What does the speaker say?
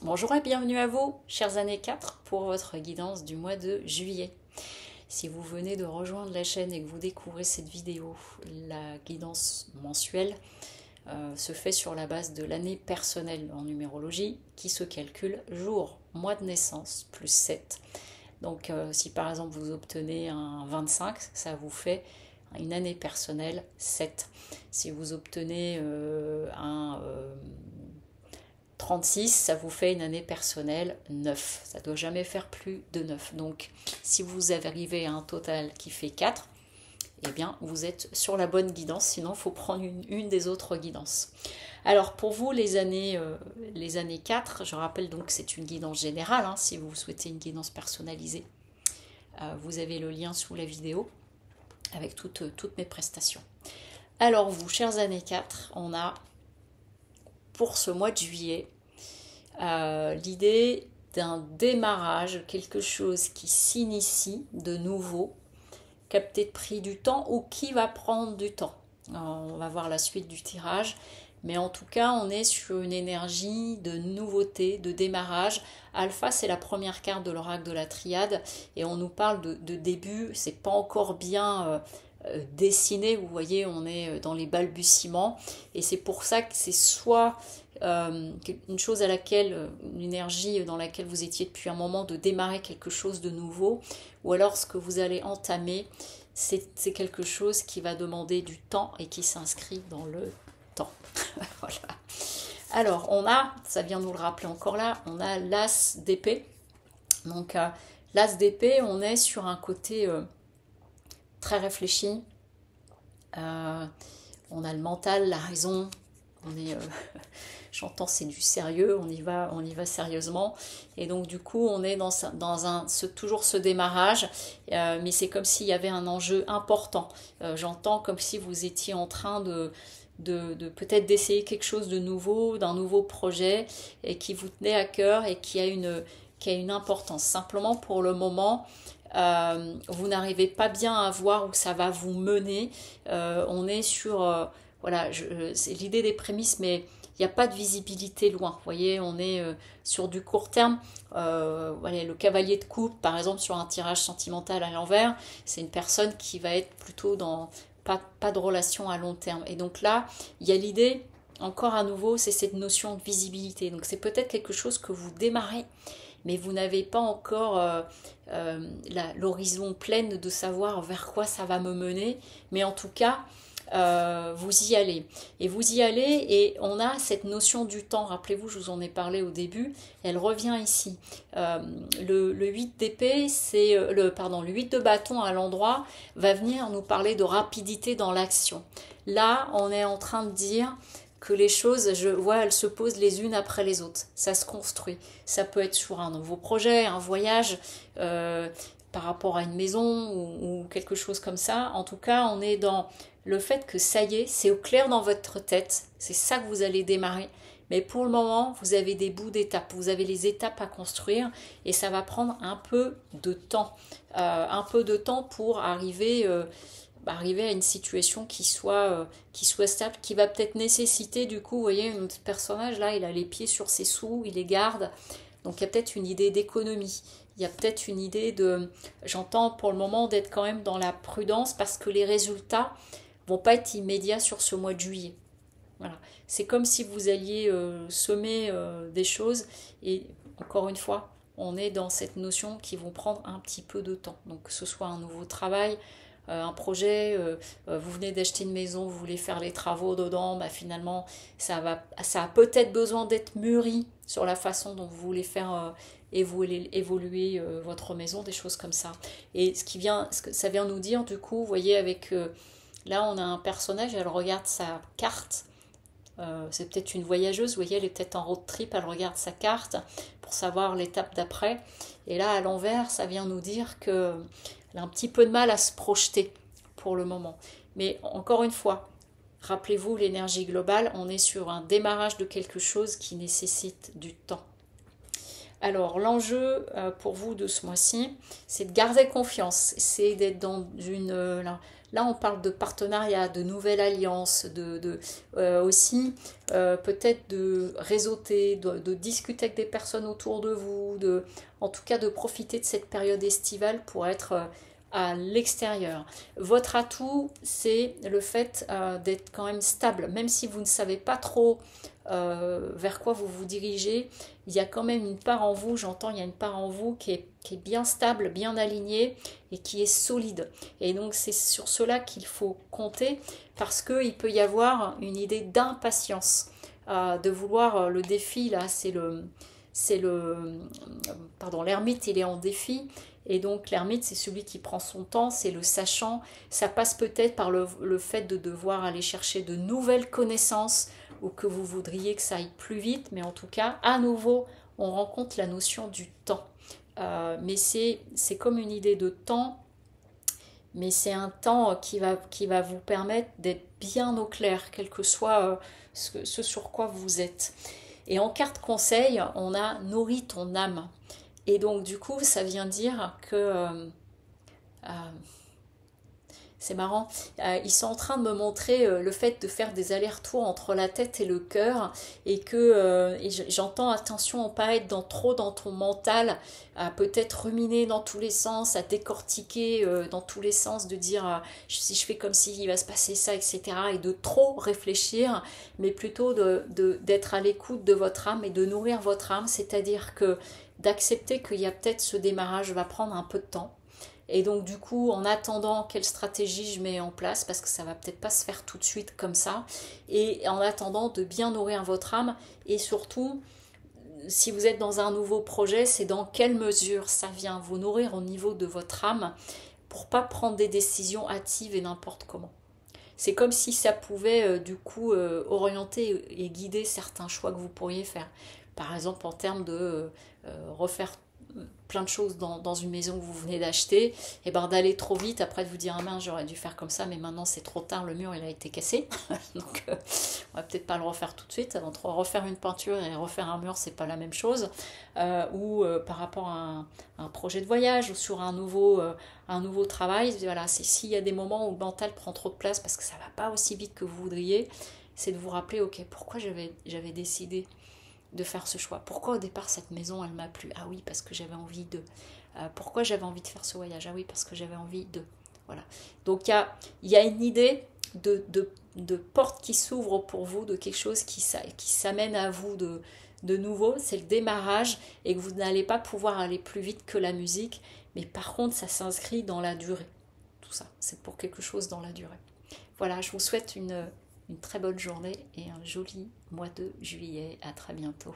Bonjour et bienvenue à vous, chères années 4, pour votre guidance du mois de juillet. Si vous venez de rejoindre la chaîne et que vous découvrez cette vidéo, la guidance mensuelle se fait sur la base de l'année personnelle en numérologie qui se calcule jour, mois de naissance, plus 7. Donc si par exemple vous obtenez un 25, ça vous fait une année personnelle 7. Si vous obtenez un 36, ça vous fait une année personnelle 9. Ça ne doit jamais faire plus de 9. Donc, si vous arrivez à un total qui fait 4, eh bien, vous êtes sur la bonne guidance. Sinon, il faut prendre une des autres guidances. Alors, pour vous, les années 4, je rappelle donc que c'est une guidance générale. Si vous souhaitez une guidance personnalisée, vous avez le lien sous la vidéo avec toutes mes prestations. Alors, vous, chères années 4, on a pour ce mois de juillet l'idée d'un démarrage, quelque chose qui s'initie de nouveau, qui a peut-être pris du temps ou qui va prendre du temps. Alors, on va voir la suite du tirage, mais en tout cas, on est sur une énergie de nouveauté, de démarrage. Alpha, c'est la première carte de l'oracle de la triade, et on nous parle de début, c'est pas encore bien dessiné, vous voyez, on est dans les balbutiements, et c'est pour ça que c'est soit une chose à laquelle, une énergie dans laquelle vous étiez depuis un moment de démarrer quelque chose de nouveau, ou alors ce que vous allez entamer, c'est quelque chose qui va demander du temps et qui s'inscrit dans le temps. Voilà. Alors, on a, ça vient nous le rappeler encore là, on a l'as d'épée. Donc, l'as d'épée, on est sur un côté très réfléchi. On a le mental, la raison. On est, j'entends, c'est du sérieux. On y va sérieusement. Et donc du coup, on est toujours ce démarrage, mais c'est comme s'il y avait un enjeu important. J'entends comme si vous étiez en train de peut-être d'essayer quelque chose de nouveau, d'un nouveau projet, et qui vous tenait à cœur et qui a une importance. Simplement pour le moment, vous n'arrivez pas bien à voir où ça va vous mener. On est sur, voilà, c'est l'idée des prémices, mais il n'y a pas de visibilité loin. Vous voyez, on est sur du court terme. Voilà, le cavalier de coupe, par exemple, sur un tirage sentimental à l'envers, c'est une personne qui va être plutôt dans pas de relation à long terme. Et donc là, il y a l'idée, encore à nouveau, c'est cette notion de visibilité. Donc c'est peut-être quelque chose que vous démarrez, mais vous n'avez pas encore l'horizon pleine de savoir vers quoi ça va me mener. Mais en tout cas, vous y allez. Et vous y allez, et on a cette notion du temps. Rappelez-vous, je vous en ai parlé au début, elle revient ici. Le 8 d'épée, c'est le 8 de bâton à l'endroit, va venir nous parler de rapidité dans l'action. Là, on est en train de dire que les choses, je vois, elles se posent les unes après les autres. Ça se construit. Ça peut être sur un nouveau projet, un voyage, par rapport à une maison ou quelque chose comme ça. En tout cas, on est dans le fait que ça y est, c'est au clair dans votre tête. C'est ça que vous allez démarrer. Mais pour le moment, vous avez des bouts d'étapes. Vous avez les étapes à construire et ça va prendre un peu de temps. Un peu de temps pour arriver à une situation qui soit stable, qui va peut-être nécessiter, du coup, vous voyez, notre personnage là, il a les pieds sur ses sous, il les garde, donc il y a peut-être une idée d'économie, il y a peut-être une idée j'entends pour le moment d'être quand même dans la prudence, parce que les résultats vont pas être immédiats sur ce mois de juillet. Voilà. C'est comme si vous alliez semer des choses, et encore une fois, on est dans cette notion qui vont prendre un petit peu de temps. Donc que ce soit un nouveau travail, un projet, vous venez d'acheter une maison, vous voulez faire les travaux dedans, bah finalement ça a peut-être besoin d'être mûri sur la façon dont vous voulez faire évoluer votre maison, des choses comme ça. Et ce que ça vient nous dire, du coup, vous voyez, avec là on a un personnage, elle regarde sa carte. C'est peut-être une voyageuse, vous voyez, elle est peut-être en road trip, elle regarde sa carte pour savoir l'étape d'après. Et là, à l'envers, ça vient nous dire qu'elle a un petit peu de mal à se projeter pour le moment. Mais encore une fois, rappelez-vous l'énergie globale, on est sur un démarrage de quelque chose qui nécessite du temps. Alors, l'enjeu pour vous de ce mois-ci, c'est de garder confiance. C'est d'être dans une... là, on parle de partenariat, de nouvelles alliances, aussi peut-être de réseauter, de discuter avec des personnes autour de vous, en tout cas de profiter de cette période estivale pour être à l'extérieur. Votre atout, c'est le fait d'être quand même stable, même si vous ne savez pas trop vers quoi vous vous dirigez, il y a quand même une part en vous, j'entends, il y a une part en vous qui est bien stable, bien alignée et qui est solide. Et donc c'est sur cela qu'il faut compter parce qu'il peut y avoir une idée d'impatience, de vouloir le défi, là pardon, l'ermite il est en défi. Et donc l'ermite, c'est celui qui prend son temps, c'est le sachant. Ça passe peut-être par le fait de devoir aller chercher de nouvelles connaissances ou que vous voudriez que ça aille plus vite. Mais en tout cas, à nouveau, on rencontre la notion du temps. Mais c'est comme une idée de temps, mais c'est un temps qui va vous permettre d'être bien au clair, quel que soit ce sur quoi vous êtes. Et en carte conseil, on a nourri ton âme. Et donc du coup, ça vient dire que c'est marrant, ils sont en train de me montrer le fait de faire des allers-retours entre la tête et le cœur et que j'entends attention à pas être trop dans ton mental, à peut-être ruminer dans tous les sens, à décortiquer dans tous les sens, de dire si je fais comme si il va se passer ça, etc. et de trop réfléchir, mais plutôt d'être à l'écoute de votre âme et de nourrir votre âme, c'est-à-dire que d'accepter qu'il y a peut-être ce démarrage va prendre un peu de temps. Et donc du coup, en attendant, quelle stratégie je mets en place, parce que ça va peut-être pas se faire tout de suite comme ça, et en attendant de bien nourrir votre âme, et surtout, si vous êtes dans un nouveau projet, c'est dans quelle mesure ça vient vous nourrir au niveau de votre âme, pour pas prendre des décisions hâtives et n'importe comment. C'est comme si ça pouvait du coup orienter et guider certains choix que vous pourriez faire. Par exemple, en termes de refaire plein de choses dans une maison que vous venez d'acheter, et ben d'aller trop vite, après de vous dire ah mince j'aurais dû faire comme ça, mais maintenant c'est trop tard, le mur il a été cassé, donc on va peut-être pas le refaire tout de suite. Entre refaire une peinture et refaire un mur, c'est pas la même chose. Ou par rapport à un projet de voyage ou sur un nouveau travail, voilà, c'est s'il y a des moments où le mental prend trop de place parce que ça va pas aussi vite que vous voudriez, c'est de vous rappeler ok, pourquoi j'avais décidé de faire ce choix. Pourquoi au départ cette maison elle m'a plu? Ah oui, parce que j'avais envie de. Pourquoi j'avais envie de faire ce voyage? Ah oui, parce que j'avais envie de. Voilà. Donc il y a une idée de porte qui s'ouvre pour vous, de quelque chose qui s'amène à vous de nouveau. C'est le démarrage et que vous n'allez pas pouvoir aller plus vite que la musique. Mais par contre, ça s'inscrit dans la durée. Tout ça, c'est pour quelque chose dans la durée. Voilà, je vous souhaite une très bonne journée et un joli mois de juillet. À très bientôt.